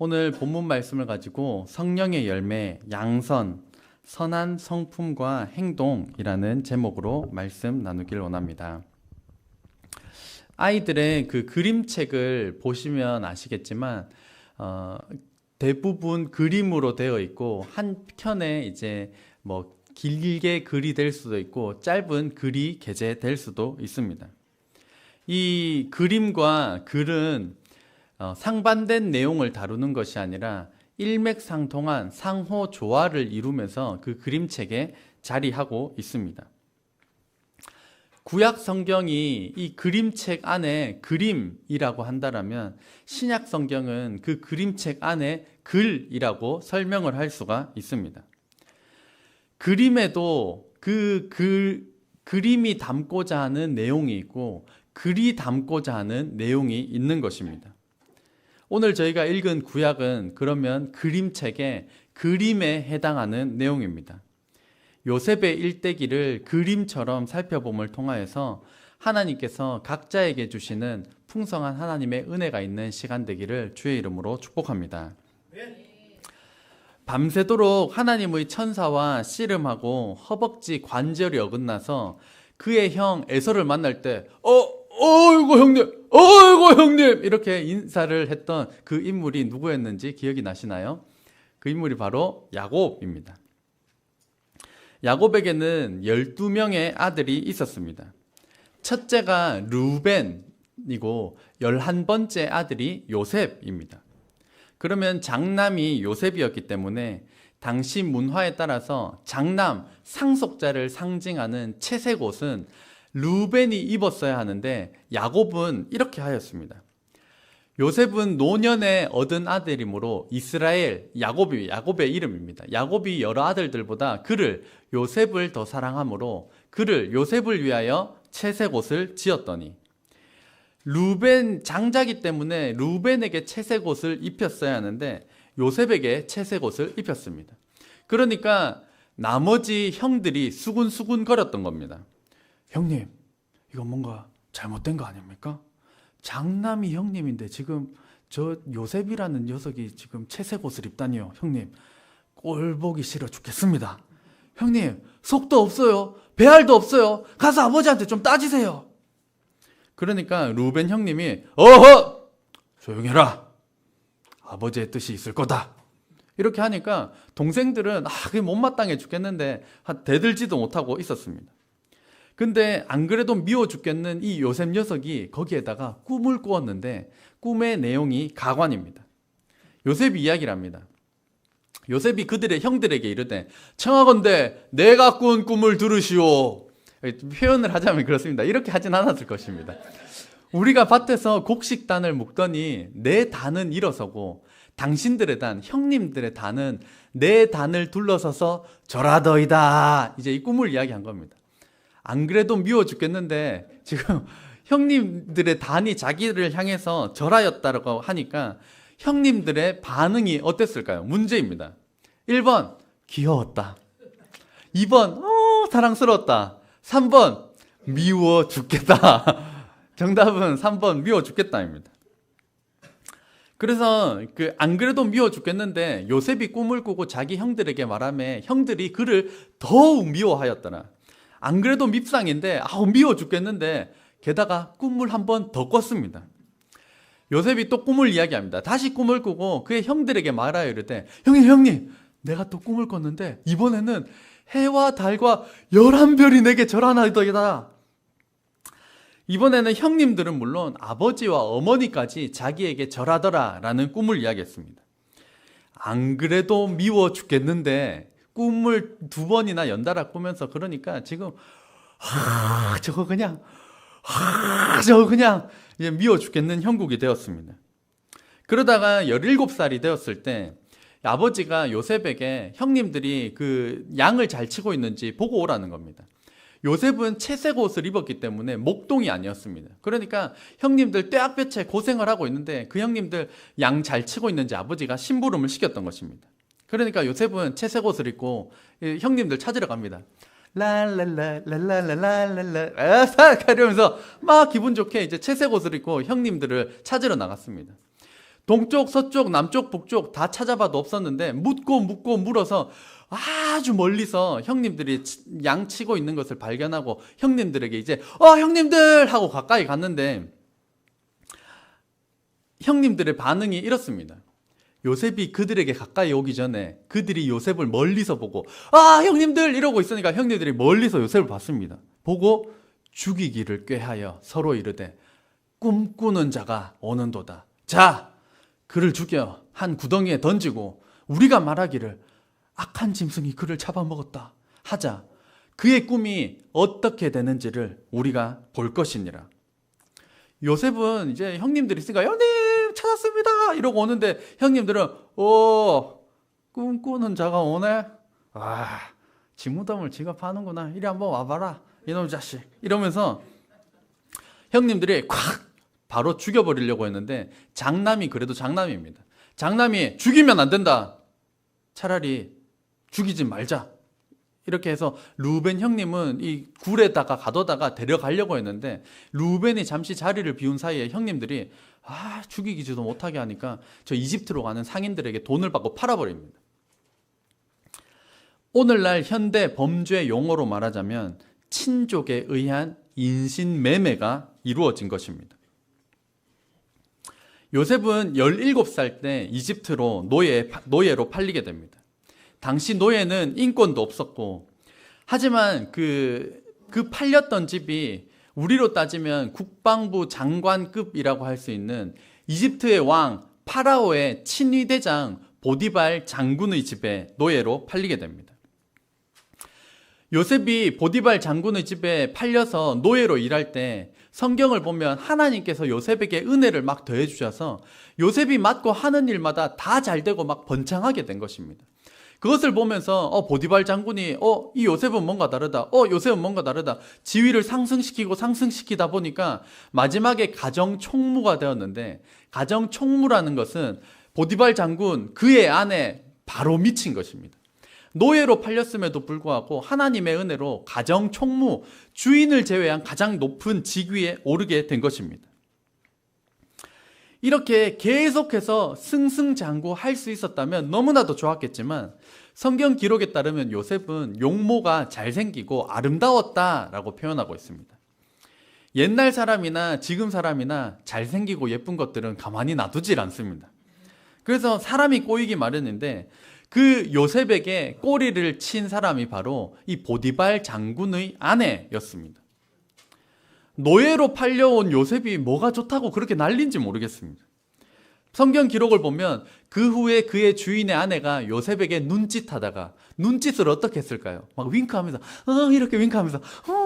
오늘 본문 말씀을 가지고 성령의 열매, 양선, 선한 성품과 행동이라는 제목으로 말씀 나누길 원합니다. 아이들의 그 그림책을 보시면 아시겠지만 대부분 그림으로 되어 있고 한 편에 이제 뭐 길게 글이 될 수도 있고 짧은 글이 게재될 수도 있습니다. 이 그림과 글은 상반된 내용을 다루는 것이 아니라 일맥상통한 상호 조화를 이루면서 그 그림책에 자리하고 있습니다. 구약 성경이 이 그림책 안에 그림이라고 한다면 신약 성경은 그 그림책 안에 글이라고 설명을 할 수가 있습니다. 그림에도 그림이 담고자 하는 내용이 있고 글이 담고자 하는 내용이 있는 것입니다. 오늘 저희가 읽은 구약은 그러면 그림책의 그림에 해당하는 내용입니다. 요셉의 일대기를 그림처럼 살펴봄을 통하여서 하나님께서 각자에게 주시는 풍성한 하나님의 은혜가 있는 시간 되기를 주의 이름으로 축복합니다. 밤새도록 하나님의 천사와 씨름하고 허벅지 관절이 어긋나서 그의 형 에서를 만날 때 어이구 형님 이렇게 인사를 했던 그 인물이 누구였는지 기억이 나시나요? 그 인물이 바로 야곱입니다. 야곱에게는 12명의 아들이 있었습니다. 첫째가 르우벤이고 11번째 아들이 요셉입니다. 그러면 장남이 요셉이었기 때문에 당시 문화에 따라서 장남, 상속자를 상징하는 채색 옷은 르우벤이 입었어야 하는데 야곱은 이렇게 하였습니다. 요셉은 노년에 얻은 아들이므로 이스라엘, 야곱의 이름입니다. 야곱이 여러 아들들보다 요셉을 더 사랑하므로 요셉을 위하여 채색 옷을 지었더니 르우벤 장자기 때문에 르우벤에게 채색 옷을 입혔어야 하는데 요셉에게 채색 옷을 입혔습니다. 그러니까 나머지 형들이 수군수군 거렸던 겁니다. 형님, 이거 뭔가 잘못된 거 아닙니까? 장남이 형님인데 지금 저 요셉이라는 녀석이 지금 채색 옷을 입다니요. 형님, 꼴 보기 싫어 죽겠습니다. 형님, 속도 없어요. 배알도 없어요. 가서 아버지한테 좀 따지세요. 그러니까 르우벤 형님이 어허! 조용해라. 아버지의 뜻이 있을 거다. 이렇게 하니까 동생들은 그게 못마땅해 죽겠는데 대들지도 못하고 있었습니다. 근데 안 그래도 미워 죽겠는 이 요셉 녀석이 거기에다가 꿈을 꾸었는데 꿈의 내용이 가관입니다. 요셉이 이야기를 합니다. 요셉이 그들의 형들에게 이르되 청하건대 내가 꾼 꿈을 들으시오. 표현을 하자면 그렇습니다. 이렇게 하진 않았을 것입니다. 우리가 밭에서 곡식단을 묶더니 내 단은 일어서고 당신들의 단, 형님들의 단은 내 단을 둘러서서 절하더이다. 이제 이 꿈을 이야기한 겁니다. 안 그래도 미워 죽겠는데 지금 형님들의 단이 자기를 향해서 절하였다고 하니까 형님들의 반응이 어땠을까요? 문제입니다. 1번 귀여웠다. 2번 사랑스러웠다. 3번 미워 죽겠다. 정답은 3번 미워 죽겠다입니다. 그래서 안 그래도 미워 죽겠는데 요셉이 꿈을 꾸고 자기 형들에게 말하며 형들이 그를 더욱 미워하였더라. 안 그래도 밉상인데 미워 죽겠는데 게다가 꿈을 한 번 더 꿨습니다. 요셉이 또 꿈을 이야기합니다. 다시 꿈을 꾸고 그의 형들에게 말하여 이르되 형님 내가 또 꿈을 꿨는데 이번에는 해와 달과 11별이 내게 절하나이다. 이번에는 형님들은 물론 아버지와 어머니까지 자기에게 절하더라 라는 꿈을 이야기했습니다. 안 그래도 미워 죽겠는데 꿈을 2번이나 연달아 꾸면서 그러니까 지금 저거 그냥 이제 미워 죽겠는 형국이 되었습니다. 그러다가 17살이 되었을 때 아버지가 요셉에게 형님들이 그 양을 잘 치고 있는지 보고 오라는 겁니다. 요셉은 채색 옷을 입었기 때문에 목동이 아니었습니다. 그러니까 형님들 떼학볕에 고생을 하고 있는데 그 형님들 양 잘 치고 있는지 아버지가 심부름을 시켰던 것입니다. 그러니까 요셉은 채색 옷을 입고 형님들 찾으러 갑니다. 랄랄랄랄랄랄랄랄 이러면서 막 기분 좋게 이제 채색 옷을 입고 형님들을 찾으러 나갔습니다. 동쪽, 서쪽, 남쪽, 북쪽 다 찾아봐도 없었는데 묻고 물어서 아주 멀리서 형님들이 양 치고 있는 것을 발견하고 형님들에게 이제 형님들 하고 가까이 갔는데 형님들의 반응이 이렇습니다. 요셉이 그들에게 가까이 오기 전에 그들이 요셉을 멀리서 보고 형님들 이러고 있으니까 형님들이 멀리서 요셉을 봤습니다. 보고 죽이기를 꾀하여 서로 이르되 꿈꾸는 자가 오는도다. 자, 그를 죽여 한 구덩이에 던지고 우리가 말하기를 악한 짐승이 그를 잡아먹었다 하자. 그의 꿈이 어떻게 되는지를 우리가 볼 것이니라. 요셉은 이제 형님들이 있으니까 형님 찾았습니다 이러고 오는데 형님들은 꿈꾸는 자가 오네. 지 무덤을 지가 파는구나. 이리 한번 와봐라 이놈 자식 이러면서 형님들이 콱 바로 죽여버리려고 했는데 장남이 그래도 장남입니다. 장남이 죽이면 안 된다. 차라리 죽이지 말자. 이렇게 해서 루벤 형님은 이 굴에다가 가둬다가 데려가려고 했는데 루벤이 잠시 자리를 비운 사이에 형님들이 죽이기지도 못하게 하니까 저 이집트로 가는 상인들에게 돈을 받고 팔아버립니다. 오늘날 현대 범죄 용어로 말하자면 친족에 의한 인신매매가 이루어진 것입니다. 요셉은 17살 때 이집트로 노예로 팔리게 됩니다. 당시 노예는 인권도 없었고 하지만 그 팔렸던 집이 우리로 따지면 국방부 장관급이라고 할 수 있는 이집트의 왕 파라오의 친위대장 보디발 장군의 집에 노예로 팔리게 됩니다. 요셉이 보디발 장군의 집에 팔려서 노예로 일할 때 성경을 보면 하나님께서 요셉에게 은혜를 막 더해 주셔서 요셉이 맡고 하는 일마다 다 잘 되고 막 번창하게 된 것입니다. 그것을 보면서 보디발 장군이 이 요셉은 뭔가 다르다. 요셉은 뭔가 다르다. 지위를 상승시키다 보니까 마지막에 가정총무가 되었는데 가정총무라는 것은 보디발 장군 그의 아내 바로 미친 것입니다. 노예로 팔렸음에도 불구하고 하나님의 은혜로 가정총무, 주인을 제외한 가장 높은 직위에 오르게 된 것입니다. 이렇게 계속해서 승승장구할 수 있었다면 너무나도 좋았겠지만 성경 기록에 따르면 요셉은 용모가 잘생기고 아름다웠다라고 표현하고 있습니다. 옛날 사람이나 지금 사람이나 잘생기고 예쁜 것들은 가만히 놔두질 않습니다. 그래서 사람이 꼬이기 마련인데 그 요셉에게 꼬리를 친 사람이 바로 이 보디발 장군의 아내였습니다. 노예로 팔려온 요셉이 뭐가 좋다고 그렇게 난리인지 모르겠습니다. 성경 기록을 보면 그 후에 그의 주인의 아내가 요셉에게 눈짓하다가 눈짓을 어떻게 했을까요? 막 윙크하면서 이렇게 윙크하면서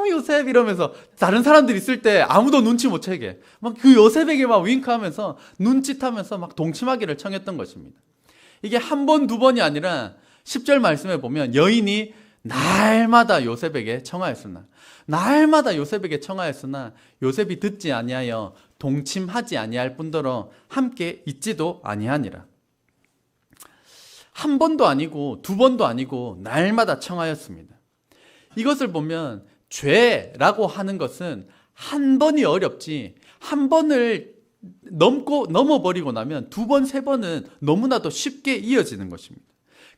요셉 이러면서 다른 사람들이 있을 때 아무도 눈치 못 채게 막 그 요셉에게 막 윙크하면서 눈짓하면서 막 동침하기를 청했던 것입니다. 이게 한 번, 두 번이 아니라 10절 말씀에 보면 여인이 날마다 요셉에게 청하였으나 요셉이 듣지 아니하여 동침하지 아니할 뿐더러 함께 있지도 아니하니라. 한 번도 아니고 두 번도 아니고 날마다 청하였습니다. 이것을 보면 죄라고 하는 것은 한 번이 어렵지 한 번을 넘어버리고 나면 두 번, 세 번은 너무나도 쉽게 이어지는 것입니다.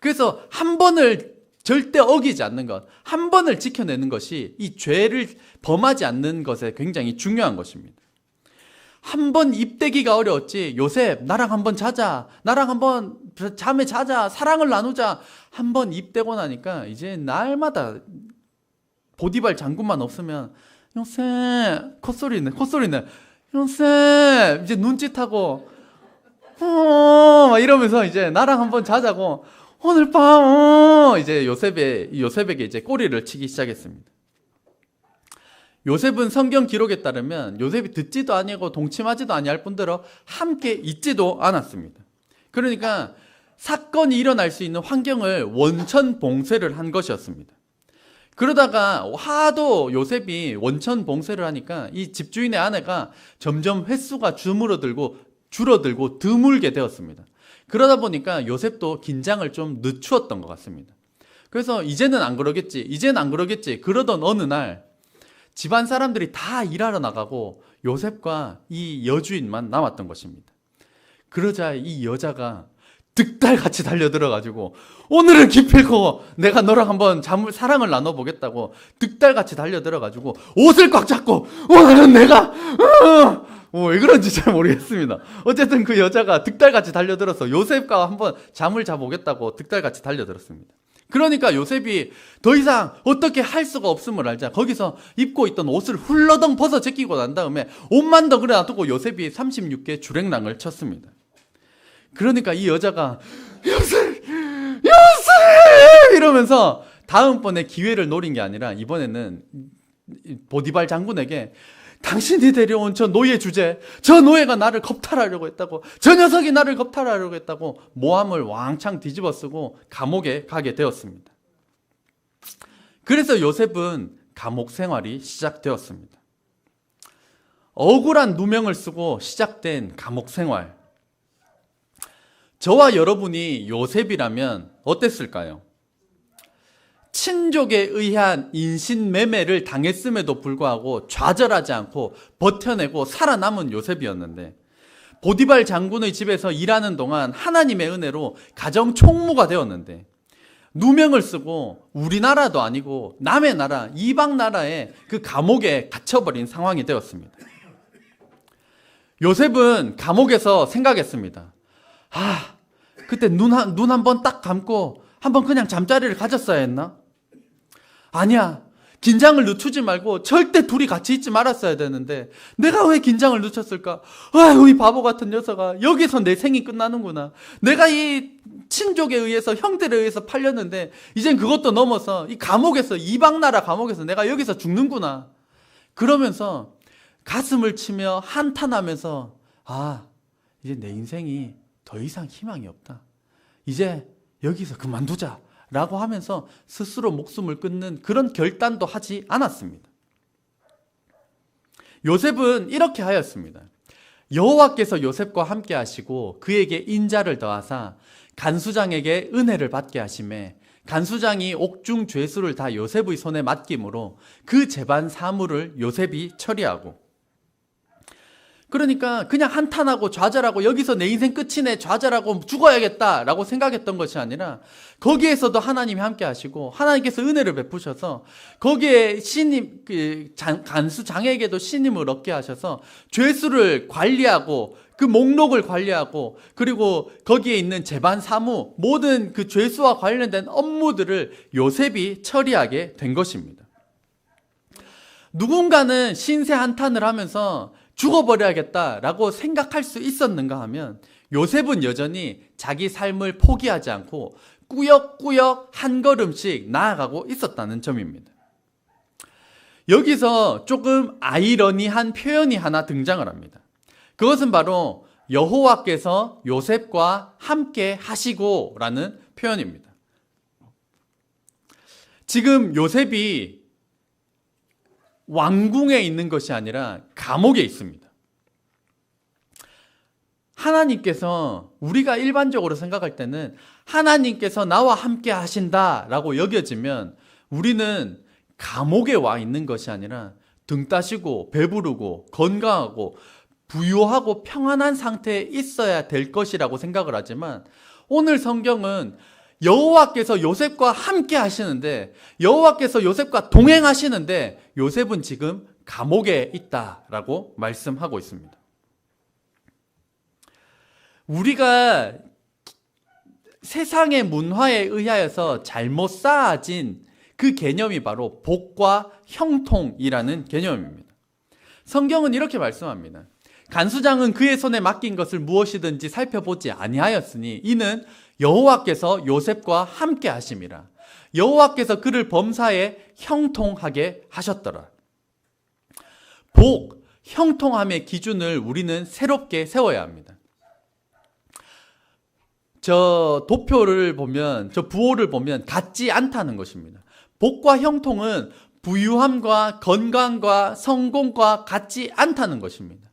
그래서 한 번을 절대 어기지 않는 것, 한 번을 지켜내는 것이 이 죄를 범하지 않는 것에 굉장히 중요한 것입니다. 한 번 입대기가 어려웠지 요셉 나랑 한번 자자, 나랑 한번 잠에 자자, 사랑을 나누자 한 번 입대고 나니까 이제 날마다 보디발 장군만 없으면 요셉 콧소리네 요셉 이제 눈짓하고 막 이러면서 이제 나랑 한번 자자고 오늘 밤 이제 요셉에게 이제 꼬리를 치기 시작했습니다. 요셉은 성경 기록에 따르면 요셉이 듣지도 아니하고 동침하지도 아니할 뿐더러 함께 있지도 않았습니다. 그러니까 사건이 일어날 수 있는 환경을 원천 봉쇄를 한 것이었습니다. 그러다가 하도 요셉이 원천 봉쇄를 하니까 이 집주인의 아내가 점점 횟수가 줄어들고 드물게 되었습니다. 그러다 보니까 요셉도 긴장을 좀 늦추었던 것 같습니다. 그래서 이제는 안 그러겠지 그러던 어느 날 집안 사람들이 다 일하러 나가고 요셉과 이 여주인만 남았던 것입니다. 그러자 이 여자가 득달같이 달려들어가지고 오늘은 기필코 내가 너랑 한번 사랑을 나눠보겠다고 득달같이 달려들어가지고 옷을 꽉 잡고 오늘은 내가 왜 그런지 잘 모르겠습니다. 어쨌든 그 여자가 득달같이 달려들어서 요셉과 한번 잠을 자보겠다고 득달같이 달려들었습니다. 그러니까 요셉이 더 이상 어떻게 할 수가 없음을 알자 거기서 입고 있던 옷을 훌러덩 벗어 제끼고 난 다음에 옷만 더 그래 놔두고 요셉이 36개 주랭랑을 쳤습니다. 그러니까 이 여자가 요셉 이러면서 다음번에 기회를 노린 게 아니라 이번에는 보디발 장군에게 당신이 데려온 저 노예 주제, 저 노예가 나를 겁탈하려고 했다고, 저 녀석이 나를 겁탈하려고 했다고 모함을 왕창 뒤집어 쓰고 감옥에 가게 되었습니다. 그래서 요셉은 감옥 생활이 시작되었습니다. 억울한 누명을 쓰고 시작된 감옥 생활. 저와 여러분이 요셉이라면 어땠을까요? 친족에 의한 인신매매를 당했음에도 불구하고 좌절하지 않고 버텨내고 살아남은 요셉이었는데 보디발 장군의 집에서 일하는 동안 하나님의 은혜로 가정 총무가 되었는데 누명을 쓰고 우리나라도 아니고 남의 나라, 이방 나라의 그 감옥에 갇혀버린 상황이 되었습니다. 요셉은 감옥에서 생각했습니다. 그때 눈 한 번 딱 감고 한번 그냥 잠자리를 가졌어야 했나? 아니야. 긴장을 늦추지 말고 절대 둘이 같이 있지 말았어야 되는데 내가 왜 긴장을 늦췄을까? 아유, 이 바보 같은 녀석아. 여기서 내 생이 끝나는구나. 내가 이 친족에 의해서 형들에 의해서 팔렸는데 이젠 그것도 넘어서 이 감옥에서 이방 나라 감옥에서 내가 여기서 죽는구나. 그러면서 가슴을 치며 한탄하면서 이제 내 인생이 더 이상 희망이 없다. 이제 여기서 그만두자 라고 하면서 스스로 목숨을 끊는 그런 결단도 하지 않았습니다. 요셉은 이렇게 하였습니다. 여호와께서 요셉과 함께 하시고 그에게 인자를 더하사 간수장에게 은혜를 받게 하시매 간수장이 옥중 죄수를 다 요셉의 손에 맡김으로 그 재반 사물을 요셉이 처리하고, 그러니까 그냥 한탄하고 좌절하고 여기서 내 인생 끝이네, 좌절하고 죽어야겠다라고 생각했던 것이 아니라 거기에서도 하나님이 함께 하시고 하나님께서 은혜를 베푸셔서 거기에 신임, 간수장에게도 신임을 얻게 하셔서 죄수를 관리하고 그 목록을 관리하고 그리고 거기에 있는 재반 사무 모든 그 죄수와 관련된 업무들을 요셉이 처리하게 된 것입니다. 누군가는 신세 한탄을 하면서 죽어버려야겠다라고 생각할 수 있었는가 하면 요셉은 여전히 자기 삶을 포기하지 않고 꾸역꾸역 한 걸음씩 나아가고 있었다는 점입니다. 여기서 조금 아이러니한 표현이 하나 등장을 합니다. 그것은 바로 여호와께서 요셉과 함께 하시고 라는 표현입니다. 지금 요셉이 왕궁에 있는 것이 아니라 감옥에 있습니다. 하나님께서, 우리가 일반적으로 생각할 때는 하나님께서 나와 함께 하신다라고 여겨지면 우리는 감옥에 와 있는 것이 아니라 등 따시고 배부르고 건강하고 부유하고 평안한 상태에 있어야 될 것이라고 생각을 하지만 오늘 성경은 여호와께서 요셉과 함께 하시는데, 여호와께서 요셉과 동행하시는데 요셉은 지금 감옥에 있다라고 말씀하고 있습니다. 우리가 세상의 문화에 의하여서 잘못 쌓아진 그 개념이 바로 복과 형통이라는 개념입니다. 성경은 이렇게 말씀합니다. 간수장은 그의 손에 맡긴 것을 무엇이든지 살펴보지 아니하였으니 이는 여호와께서 요셉과 함께 하심이라. 여호와께서 그를 범사에 형통하게 하셨더라. 복, 형통함의 기준을 우리는 새롭게 세워야 합니다. 저 도표를 보면, 저 부호를 보면 같지 않다는 것입니다. 복과 형통은 부유함과 건강과 성공과 같지 않다는 것입니다.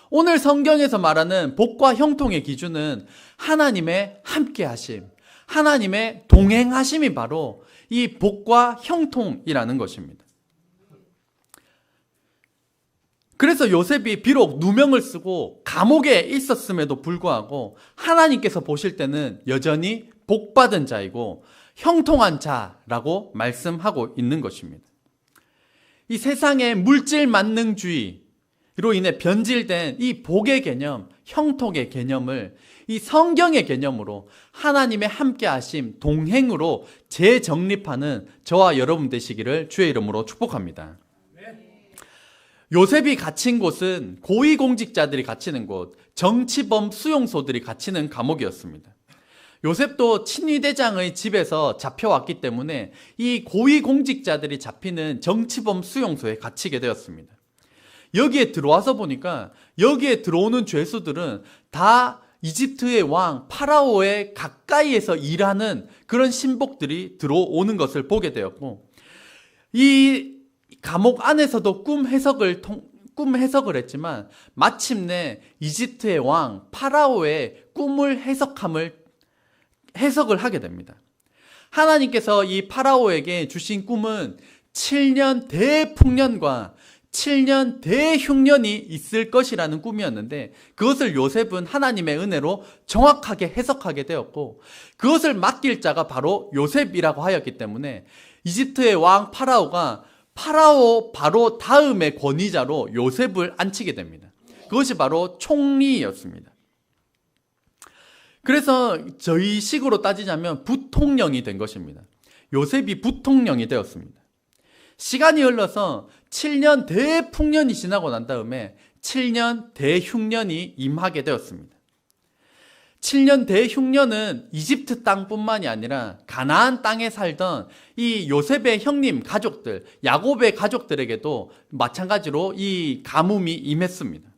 오늘 성경에서 말하는 복과 형통의 기준은 하나님의 함께하심, 하나님의 동행하심이 바로 이 복과 형통이라는 것입니다. 그래서 요셉이 비록 누명을 쓰고 감옥에 있었음에도 불구하고 하나님께서 보실 때는 여전히 복받은 자이고 형통한 자라고 말씀하고 있는 것입니다. 이 세상의 물질 만능주의로 인해 변질된 이 복의 개념, 형통의 개념을 이 성경의 개념으로 하나님의 함께하심, 동행으로 재정립하는 저와 여러분 되시기를 주의 이름으로 축복합니다. 요셉이 갇힌 곳은 고위공직자들이 갇히는 곳, 정치범 수용소들이 갇히는 감옥이었습니다. 요셉도 친위대장의 집에서 잡혀왔기 때문에 이 고위공직자들이 잡히는 정치범 수용소에 갇히게 되었습니다. 여기에 들어와서 보니까 여기에 들어오는 죄수들은 다 이집트의 왕 파라오의 가까이에서 일하는 그런 신복들이 들어오는 것을 보게 되었고, 이 감옥 안에서도 꿈 해석을 했지만 마침내 이집트의 왕 파라오의 꿈을 해석을 하게 됩니다. 하나님께서 이 파라오에게 주신 꿈은 7년 대풍년과 7년 대흉년이 있을 것이라는 꿈이었는데, 그것을 요셉은 하나님의 은혜로 정확하게 해석하게 되었고, 그것을 맡길 자가 바로 요셉이라고 하였기 때문에 이집트의 왕 파라오가 파라오 바로 다음의 권위자로 요셉을 앉히게 됩니다. 그것이 바로 총리였습니다. 그래서 저희 식으로 따지자면 부통령이 된 것입니다. 요셉이 부통령이 되었습니다. 시간이 흘러서 7년 대풍년이 지나고 난 다음에 7년 대흉년이 임하게 되었습니다. 7년 대흉년은 이집트 땅뿐만이 아니라 가나안 땅에 살던 이 요셉의 형님 가족들, 야곱의 가족들에게도 마찬가지로 이 가뭄이 임했습니다.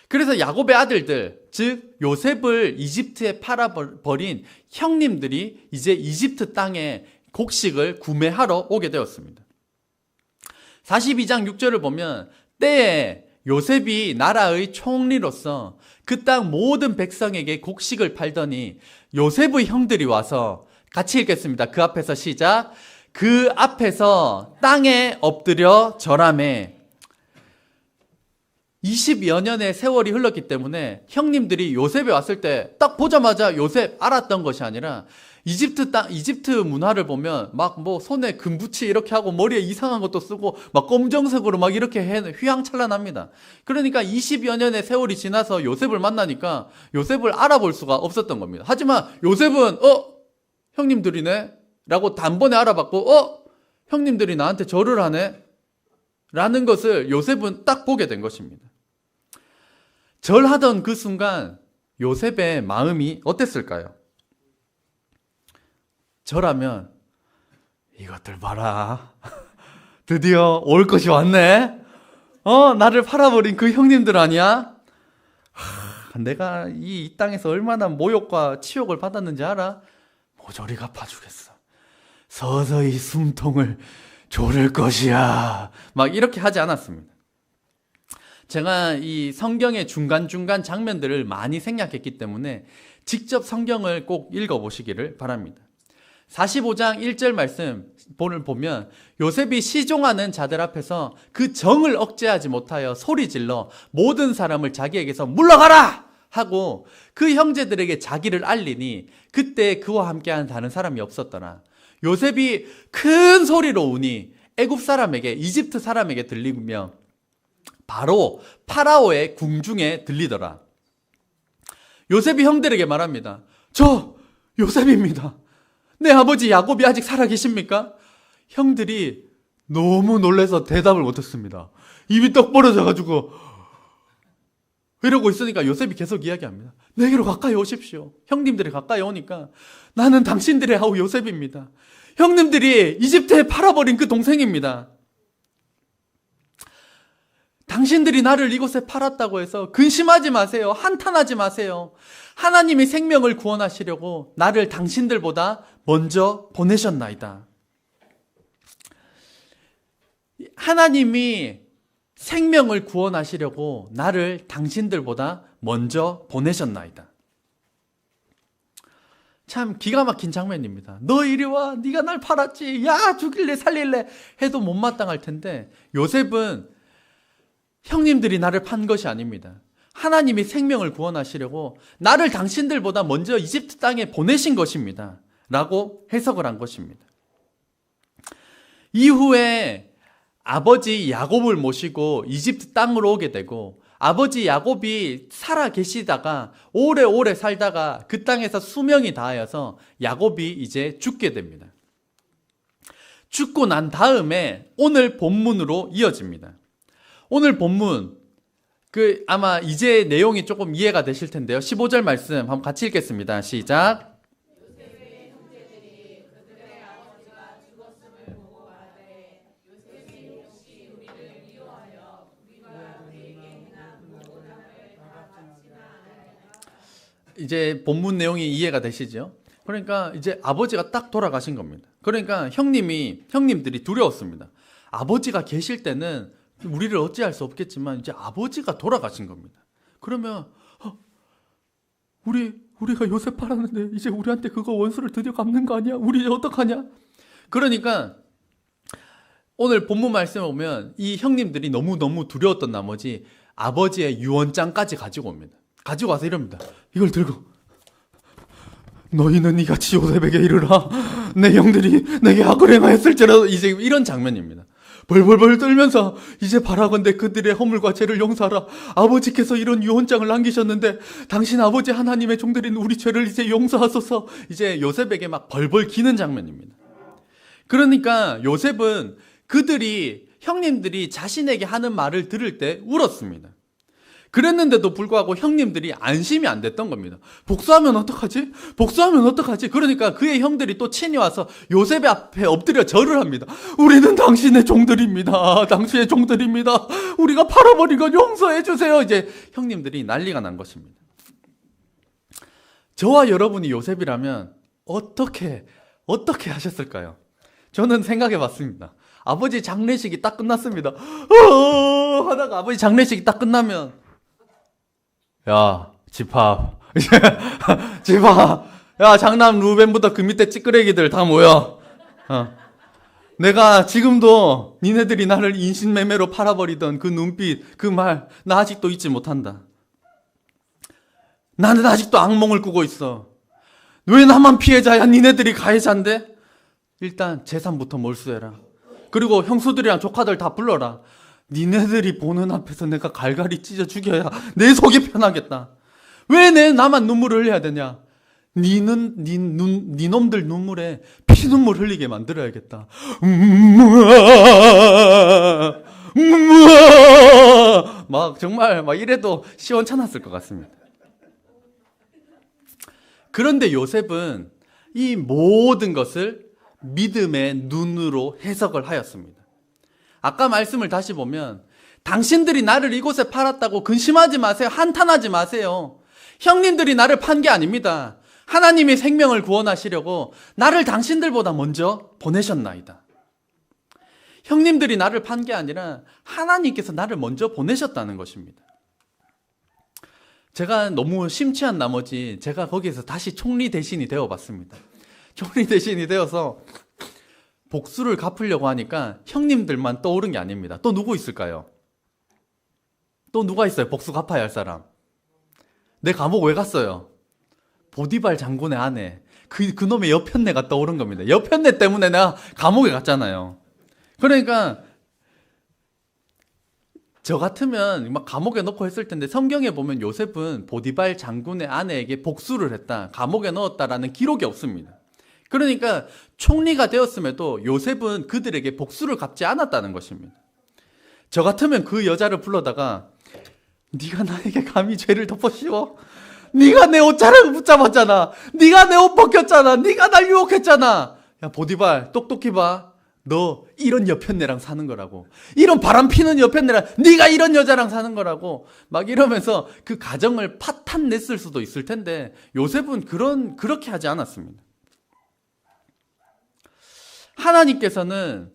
그래서 야곱의 아들들, 즉 요셉을 이집트에 팔아버린 형님들이 이제 이집트 땅에 곡식을 구매하러 오게 되었습니다. 42장 6절을 보면 때에 요셉이 나라의 총리로서 그 땅 모든 백성에게 곡식을 팔더니 요셉의 형들이 와서, 같이 읽겠습니다. 그 앞에서 시작. 그 앞에서 땅에 엎드려 절하매. 20여 년의 세월이 흘렀기 때문에 형님들이 요셉에 왔을 때 딱 보자마자 요셉 알았던 것이 아니라, 이집트 문화를 보면 막 뭐 손에 금붙이 이렇게 하고 머리에 이상한 것도 쓰고 막 검정색으로 막 이렇게 휘황찬란합니다. 그러니까 20여 년의 세월이 지나서 요셉을 만나니까 요셉을 알아볼 수가 없었던 겁니다. 하지만 요셉은 형님들이네 라고 단번에 알아봤고, 형님들이 나한테 절을 하네 라는 것을 요셉은 딱 보게 된 것입니다. 절하던 그 순간 요셉의 마음이 어땠을까요? 절하면 이것들 봐라, 드디어 올 것이 왔네. 나를 팔아버린 그 형님들 아니야? 내가 이 땅에서 얼마나 모욕과 치욕을 받았는지 알아? 모조리 갚아주겠어. 서서히 숨통을 조를 것이야. 막 이렇게 하지 않았습니다. 제가 이 성경의 중간중간 장면들을 많이 생략했기 때문에 직접 성경을 꼭 읽어보시기를 바랍니다. 45장 1절 말씀을 보면 요셉이 시종하는 자들 앞에서 그 정을 억제하지 못하여 소리질러 모든 사람을 자기에게서 물러가라 하고 그 형제들에게 자기를 알리니 그때 그와 함께하는 다른 사람이 없었더라. 요셉이 큰 소리로 우니 애굽 사람에게, 이집트 사람에게 들리며 바로 파라오의 궁중에 들리더라. 요셉이 형들에게 말합니다. 저 요셉입니다. 내 아버지 야곱이 아직 살아계십니까? 형들이 너무 놀라서 대답을 못했습니다. 입이 떡 벌어져가지고 이러고 있으니까 요셉이 계속 이야기합니다. 내게로 가까이 오십시오. 형님들이 가까이 오니까 나는 당신들의 아우 요셉입니다. 형님들이 이집트에 팔아버린 그 동생입니다. 당신들이 나를 이곳에 팔았다고 해서 근심하지 마세요. 한탄하지 마세요. 하나님이 생명을 구원하시려고 나를 당신들보다 먼저 보내셨나이다. 하나님이 생명을 구원하시려고 나를 당신들보다 먼저 보내셨나이다. 참 기가 막힌 장면입니다. 너 이리 와. 네가 날 팔았지. 야, 죽일래 살릴래 해도 못마땅할 텐데 요셉은 형님들이 나를 판 것이 아닙니다. 하나님이 생명을 구원하시려고 나를 당신들보다 먼저 이집트 땅에 보내신 것입니다. 라고 해석을 한 것입니다. 이후에 아버지 야곱을 모시고 이집트 땅으로 오게 되고, 아버지 야곱이 살아 계시다가 오래오래 살다가 그 땅에서 수명이 다하여서 야곱이 이제 죽게 됩니다. 죽고 난 다음에 오늘 본문으로 이어집니다. 오늘 본문, 아마 이제 내용이 조금 이해가 되실 텐데요. 15절 말씀 한번 같이 읽겠습니다. 시작. 이제 본문 내용이 이해가 되시죠? 그러니까 이제 아버지가 딱 돌아가신 겁니다. 그러니까 형님들이 두려웠습니다. 아버지가 계실 때는 우리를 어찌할 수 없겠지만 이제 아버지가 돌아가신 겁니다. 그러면 우리가 요셉 팔았는데 이제 우리한테 그거 원수를 드디어 갚는 거 아니야? 우리 이제 어떡하냐? 그러니까 오늘 본문 말씀에 보면 이 형님들이 너무너무 두려웠던 나머지 아버지의 유언장까지 가지고 옵니다. 가지고 와서 이럽니다. 이걸 들고 너희는 이같이 요셉에게 이르라. 내 형들이 내게 악을 행하였을지라도, 이제 이런 장면입니다. 벌벌벌 떨면서 이제 바라건대 그들의 허물과 죄를 용서하라. 아버지께서 이런 유언장을 남기셨는데 당신 아버지 하나님의 종들인 우리 죄를 이제 용서하소서. 이제 요셉에게 막 벌벌 기는 장면입니다. 그러니까 요셉은 형님들이 자신에게 하는 말을 들을 때 울었습니다. 그랬는데도 불구하고 형님들이 안심이 안 됐던 겁니다. 복수하면 어떡하지? 복수하면 어떡하지? 그러니까 그의 형들이 또 친히 와서 요셉의 앞에 엎드려 절을 합니다. 우리는 당신의 종들입니다. 당신의 종들입니다. 우리가 팔아버린 건 용서해 주세요. 이제 형님들이 난리가 난 것입니다. 저와 여러분이 요셉이라면 어떻게 하셨을까요? 저는 생각해 봤습니다. 아버지 장례식이 딱 끝났습니다. 하다가 아버지 장례식이 딱 끝나면, 야, 집합. 야, 장남 루벤부터 그 밑에 찌끄레기들 다 모여. 내가 지금도 니네들이 나를 인신매매로 팔아버리던 그 눈빛, 그 말, 나 아직도 잊지 못한다. 나는 아직도 악몽을 꾸고 있어. 왜 나만 피해자야? 니네들이 가해자인데? 일단 재산부터 몰수해라. 그리고 형수들이랑 조카들 다 불러라. 니네들이 보는 앞에서 내가 갈갈이 찢어 죽여야 내 속이 편하겠다. 왜 나만 눈물을 흘려야 되냐? 니놈들 눈물에 피눈물 흘리게 만들어야겠다. 막 정말 막 이래도 시원찮았을 것 같습니다. 그런데 요셉은 이 모든 것을 믿음의 눈으로 해석을 하였습니다. 아까 말씀을 다시 보면 당신들이 나를 이곳에 팔았다고 근심하지 마세요. 한탄하지 마세요. 형님들이 나를 판 게 아닙니다. 하나님이 생명을 구원하시려고 나를 당신들보다 먼저 보내셨나이다. 형님들이 나를 판 게 아니라 하나님께서 나를 먼저 보내셨다는 것입니다. 제가 너무 심취한 나머지 제가 거기에서 다시 총리 대신이 되어봤습니다. 총리 대신이 되어서 복수를 갚으려고 하니까 형님들만 떠오른 게 아닙니다. 또 누구 있을까요? 또 누가 있어요? 복수 갚아야 할 사람. 내 감옥 왜 갔어요? 보디발 장군의 아내. 그놈의 여편네가 떠오른 겁니다. 여편네 때문에 내가 감옥에 갔잖아요. 그러니까 저 같으면 막 감옥에 넣고 했을 텐데, 성경에 보면 요셉은 보디발 장군의 아내에게 복수를 했다, 감옥에 넣었다라는 기록이 없습니다. 그러니까 총리가 되었음에도 요셉은 그들에게 복수를 갚지 않았다는 것입니다. 저 같으면 그 여자를 불러다가 네가 나에게 감히 죄를 덮어씌워? 네가 내 옷자락을 붙잡았잖아. 네가 내 옷 벗겼잖아. 네가 날 유혹했잖아. 야, 보디발 똑똑히 봐. 너 이런 여편네랑 사는 거라고. 이런 바람 피는 여편네랑, 네가 이런 여자랑 사는 거라고 막 이러면서 그 가정을 파탄 냈을 수도 있을 텐데, 요셉은 그렇게 하지 않았습니다. 하나님께서는,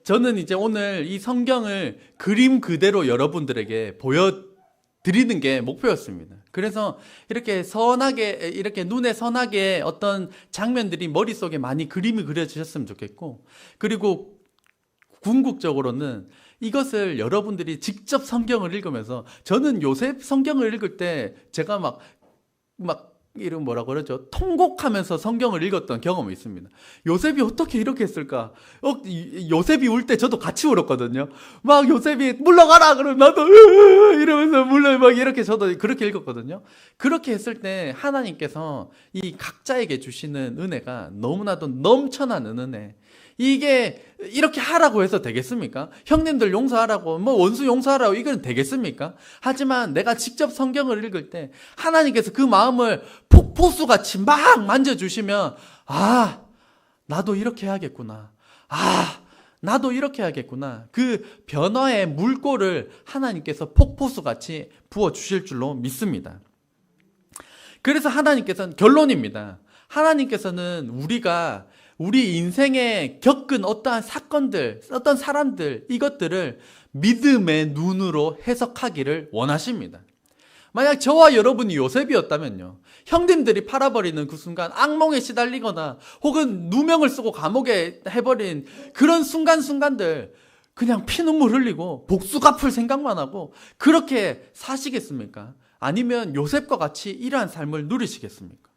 저는 이제 오늘 이 성경을 그림 그대로 여러분들에게 보여드리는 게 목표였습니다. 그래서 이렇게 선하게, 이렇게 눈에 선하게 어떤 장면들이 머릿속에 많이 그림이 그려지셨으면 좋겠고, 그리고 궁극적으로는 이것을 여러분들이 직접 성경을 읽으면서, 저는 요셉 성경을 읽을 때 제가 막 이런 뭐라 그러죠? 통곡하면서 성경을 읽었던 경험이 있습니다. 요셉이 어떻게 이렇게 했을까? 요셉이 울 때 저도 같이 울었거든요. 막 요셉이 물러가라 그러면 나도 이러면서 막 이렇게 저도 그렇게 읽었거든요. 그렇게 했을 때 하나님께서 이 각자에게 주시는 은혜가 너무나도 넘쳐나는 은혜. 이게 이렇게 하라고 해서 되겠습니까? 형님들 용서하라고, 원수 용서하라고 이건 되겠습니까? 하지만 내가 직접 성경을 읽을 때 하나님께서 그 마음을 폭포수같이 막 만져주시면, 아, 나도 이렇게 해야겠구나. 아, 나도 이렇게 해야겠구나. 그 변화의 물꼬를 하나님께서 폭포수같이 부어주실 줄로 믿습니다. 그래서 하나님께서는, 결론입니다. 하나님께서는 우리 인생에 겪은 어떠한 사건들, 어떤 사람들, 이것들을 믿음의 눈으로 해석하기를 원하십니다. 만약 저와 여러분이 요셉이었다면요, 형님들이 팔아버리는 그 순간 악몽에 시달리거나 혹은 누명을 쓰고 감옥에 해버린 그런 순간순간들 그냥 피눈물 흘리고 복수 갚을 생각만 하고 그렇게 사시겠습니까? 아니면 요셉과 같이 이러한 삶을 누리시겠습니까?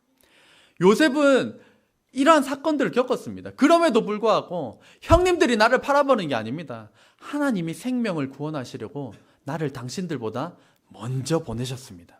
요셉은 이러한 사건들을 겪었습니다. 그럼에도 불구하고 형님들이 나를 팔아버리는 게 아닙니다. 하나님이 생명을 구원하시려고 나를 당신들보다 먼저 보내셨습니다.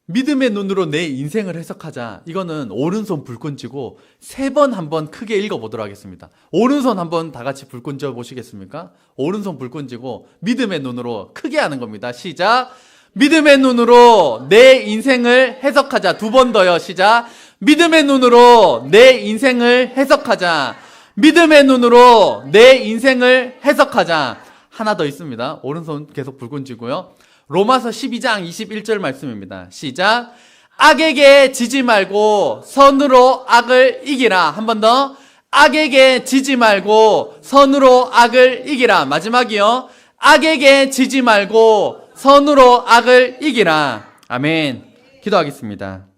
믿음의 눈으로 내 인생을 해석하자. 이거는 오른손 불끈 쥐고 3번 한번 크게 읽어보도록 하겠습니다. 오른손 한번 다 같이 불끈 쥐어 보시겠습니까? 오른손 불끈 쥐고 믿음의 눈으로 크게 하는 겁니다. 시작! 믿음의 눈으로 내 인생을 해석하자. 2번 더요. 시작. 믿음의 눈으로 내 인생을 해석하자. 믿음의 눈으로 내 인생을 해석하자. 하나 더 있습니다. 오른손 계속 불끈 쥐고요. 로마서 12장 21절 말씀입니다. 시작. 악에게 지지 말고 선으로 악을 이기라. 한 번 더. 악에게 지지 말고 선으로 악을 이기라. 마지막이요. 악에게 지지 말고 선으로 악을 이기라. 아멘. 기도하겠습니다.